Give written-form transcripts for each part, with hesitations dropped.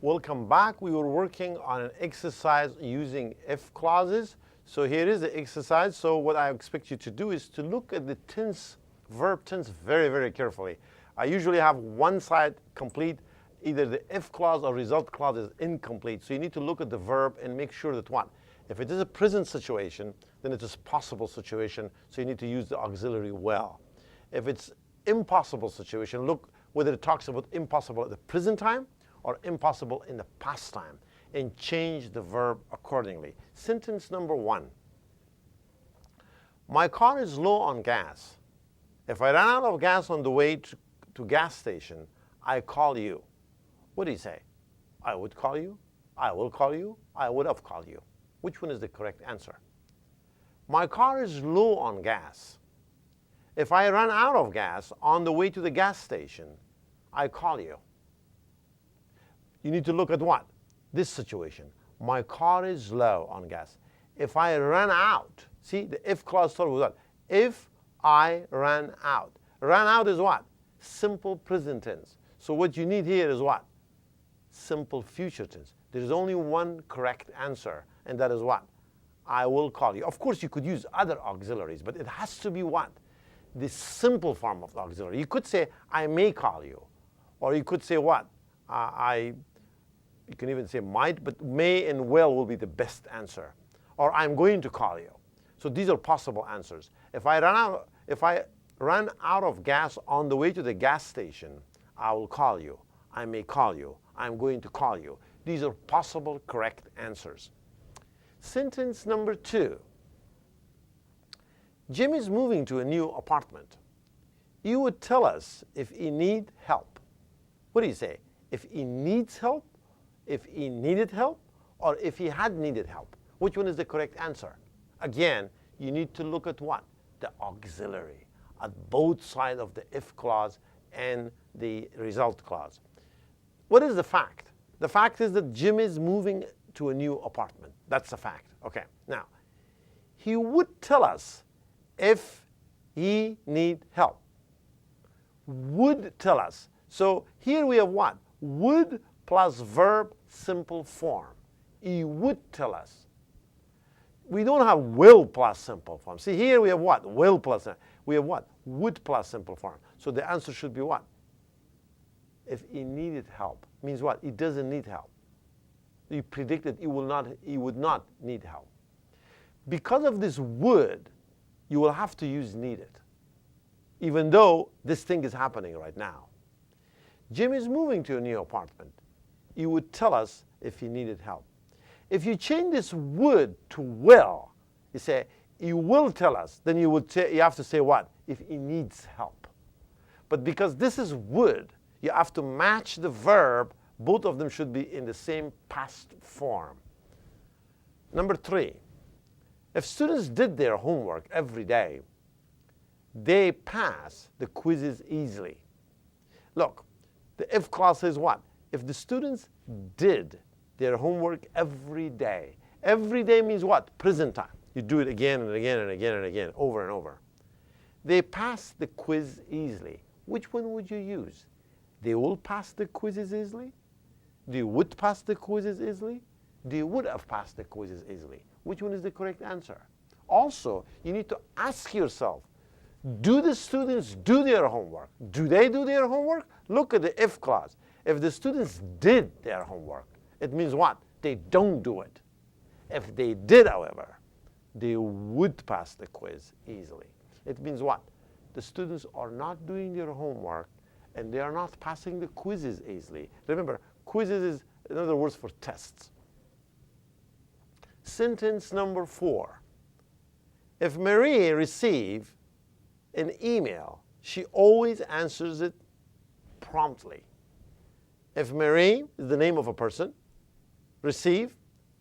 Welcome back. We were working on an exercise using if clauses. So here is the exercise. So what I expect you to do is to look at the tense, verb tense very, very carefully. I usually have one side complete. Either the if clause or result clause is incomplete. So you need to look at the verb and make sure that what? If it is a present situation, then it is possible situation. So you need to use the auxiliary well. If it's impossible situation, look whether it talks about impossible at the present time or impossible in the past time, and change the verb accordingly. Sentence number 1. My car is low on gas. If I ran out of gas on the way to gas station, I call you. What do you say? I would call you, I will call you, I would have called you. Which one is the correct answer? My car is low on gas. If I run out of gas on the way to the gas station, I call you. You need to look at what? This situation. My car is low on gas. If I run out, see the if clause starts with what? If I ran out. Ran out is what? Simple present tense. So what you need here is what? Simple future tense. There is only one correct answer, and that is what? I will call you. Of course, you could use other auxiliaries, but it has to be what? The simple form of the auxiliary. You could say, I may call you. Or you could say what? You can even say might, but may and will be the best answer. Or I'm going to call you. So these are possible answers. If I run out of gas on the way to the gas station, I will call you. I may call you. I'm going to call you. These are possible correct answers. Sentence number 2. Jim is moving to a new apartment. You would tell us if he needs help. What do you say? If he needs help, if he needed help, or if he had needed help? Which one is the correct answer? Again, you need to look at what? The auxiliary, at both sides of the if clause and the result clause. What is the fact? The fact is that Jim is moving to a new apartment. That's the fact. Okay. Now, he would tell us if he need help. Would tell us. So here we have what? Would plus verb simple form. He would tell us. We don't have will plus simple form. See, here we have what? Will plus, we have what? Would plus simple form. So the answer should be what? If he needed help. Means what? He doesn't need help. You predicted he would not need help. Because of this would, you will have to use needed, even though this thing is happening right now. Jim is moving to a new apartment. He would tell us if he needed help. If you change this would to will, you say, he will tell us, then you have to say what? If he needs help. But because this is would, you have to match the verb. Both of them should be in the same past form. Number 3, if students did their homework every day, they pass the quizzes easily. Look, the if clause says what? If the students did their homework every day. Every day means what? Present time. You do it again and again and again and again, over and over. They pass the quiz easily. Which one would you use? They will pass the quizzes easily? They would pass the quizzes easily? They would have passed the quizzes easily. Which one is the correct answer? Also, you need to ask yourself, do the students do their homework? Do they do their homework? Look at the if clause. If the students did their homework, it means what? They don't do it. If they did, however, they would pass the quiz easily. It means what? The students are not doing their homework and they are not passing the quizzes easily. Remember, quizzes is another word for tests. Sentence number 4. If Marie receives an email, she always answers it promptly. If Marie is the name of a person, receive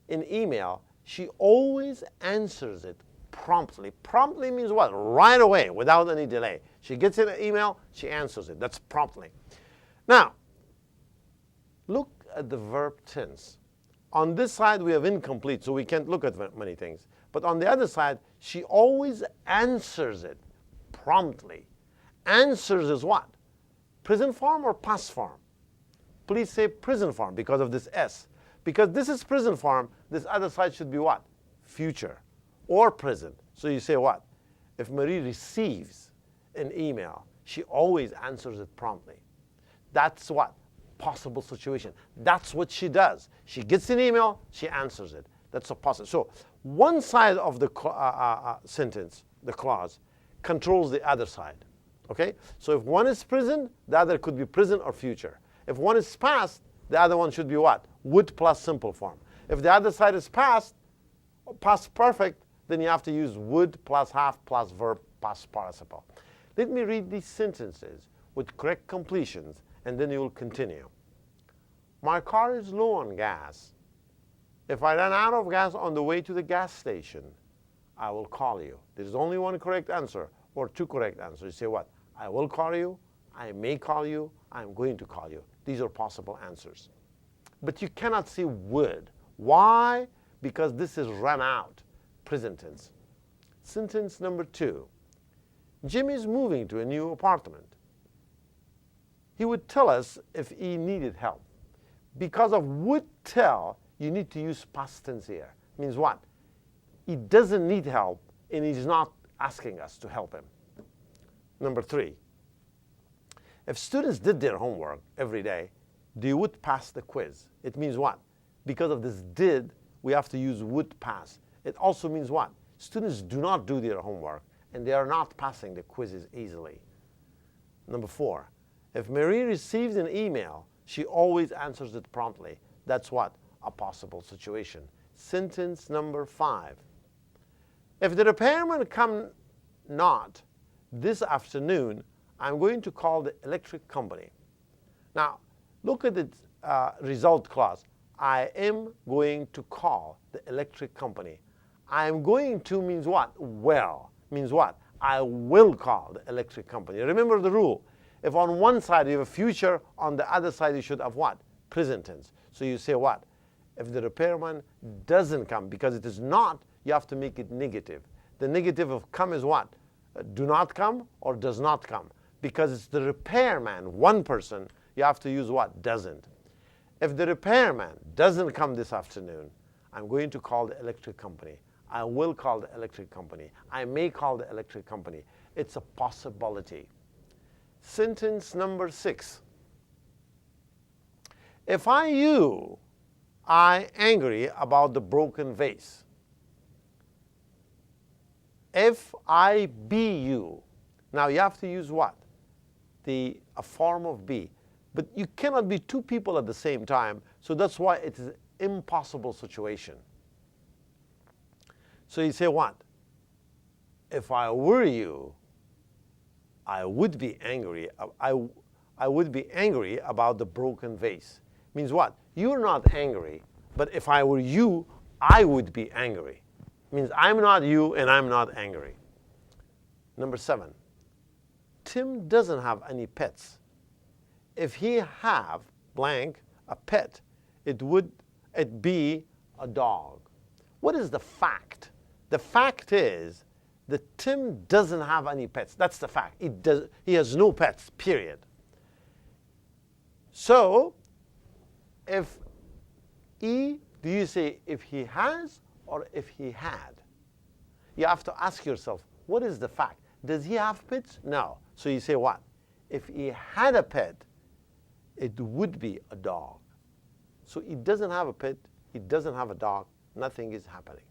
an email, she always answers it promptly. Promptly means what? Right away, without any delay. She gets an email, she answers it. That's promptly. Now, look at the verb tense. On this side, we have incomplete, so we can't look at many things. But on the other side, she always answers it promptly. Answers is what? Present form or past form? please say present form because of this S. Because this is present form, this other side should be what? Future or present. So you say what? If Marie receives an email, she always answers it promptly. That's what? Possible situation. That's what she does. She gets an email, she answers it. That's a possible. So one side of the sentence, the clause, controls the other side. Okay? So if one is present, the other could be present or future. If one is past, the other one should be what? Would plus simple form. If the other side is past, past perfect, then you have to use would plus have plus verb past participle. Let me read these sentences with correct completions, and then you will continue. My car is low on gas. If I run out of gas on the way to the gas station, I will call you. There's only one correct answer or two correct answers. You say what? I will call you, I may call you, I'm going to call you. These are possible answers. But you cannot say would. Why? Because this is run out, present tense. Sentence number 2. Jim is moving to a new apartment. He would tell us if he needed help. Because of would tell, you need to use past tense here. Means what? He doesn't need help, and he's not asking us to help him. Number 3. If students did their homework every day, they would pass the quiz. It means what? Because of this did, we have to use would pass. It also means what? Students do not do their homework, and they are not passing the quizzes easily. Number 4. If Marie receives an email, she always answers it promptly. That's what? A possible situation. Sentence number 5. If the repairman come not this afternoon, I'm going to call the electric company. Now, look at the result clause. I am going to call the electric company. I am going to means what? Well. Means what? I will call the electric company. Remember the rule. If on one side you have a future, on the other side you should have what? Present tense. So you say what? If the repairman doesn't come, because it is not, you have to make it negative. The negative of come is what? Do not come or does not come. Because it's the repairman, one person, you have to use what? Doesn't. If the repairman doesn't come this afternoon, I'm going to call the electric company. I will call the electric company. I may call the electric company. It's a possibility. Sentence number 6. If I angry about the broken vase. If I be you. Now you have to use what? A form of be. But you cannot be two people at the same time, so that's why it is an impossible situation. So you say what? If I were you, I would be angry. I would be angry about the broken vase. Means what? You're not angry, but if I were you, I would be angry. Means I'm not you and I'm not angry. Number 7. Tim doesn't have any pets. If he have blank a pet, it be a dog. What is the fact? The fact is that Tim doesn't have any pets. That's the fact. He has no pets, period. So, do you say if he has or if he had? You have to ask yourself, what is the fact? Does he have pets? No. So you say what? If he had a pet, it would be a dog. So he doesn't have a pet, he doesn't have a dog, nothing is happening.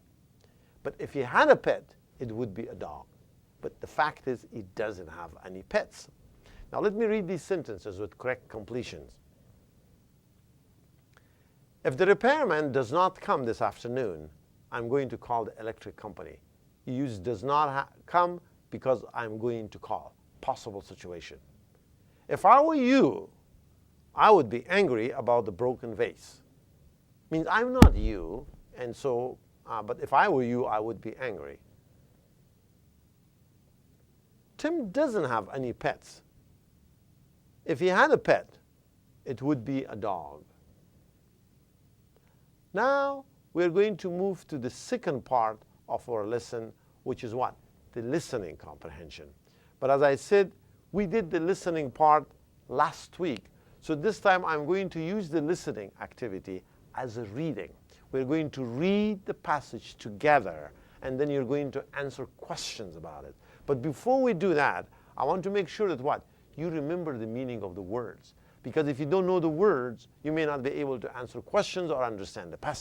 But if he had a pet, it would be a dog. But the fact is, he doesn't have any pets. Now let me read these sentences with correct completions. If the repairman does not come this afternoon, I'm going to call the electric company. You use does not come because I'm going to call. Possible situation. If I were you, I would be angry about the broken vase. Means I'm not you, and so, but if I were you, I would be angry. Tim doesn't have any pets. If he had a pet, it would be a dog. Now, we're going to move to the second part of our lesson, which is what? The listening comprehension. But as I said, we did the listening part last week. So this time I'm going to use the listening activity as a reading. We're going to read the passage together, and then you're going to answer questions about it. But before we do that, I want to make sure that what? You remember the meaning of the words. Because if you don't know the words, you may not be able to answer questions or understand the passage.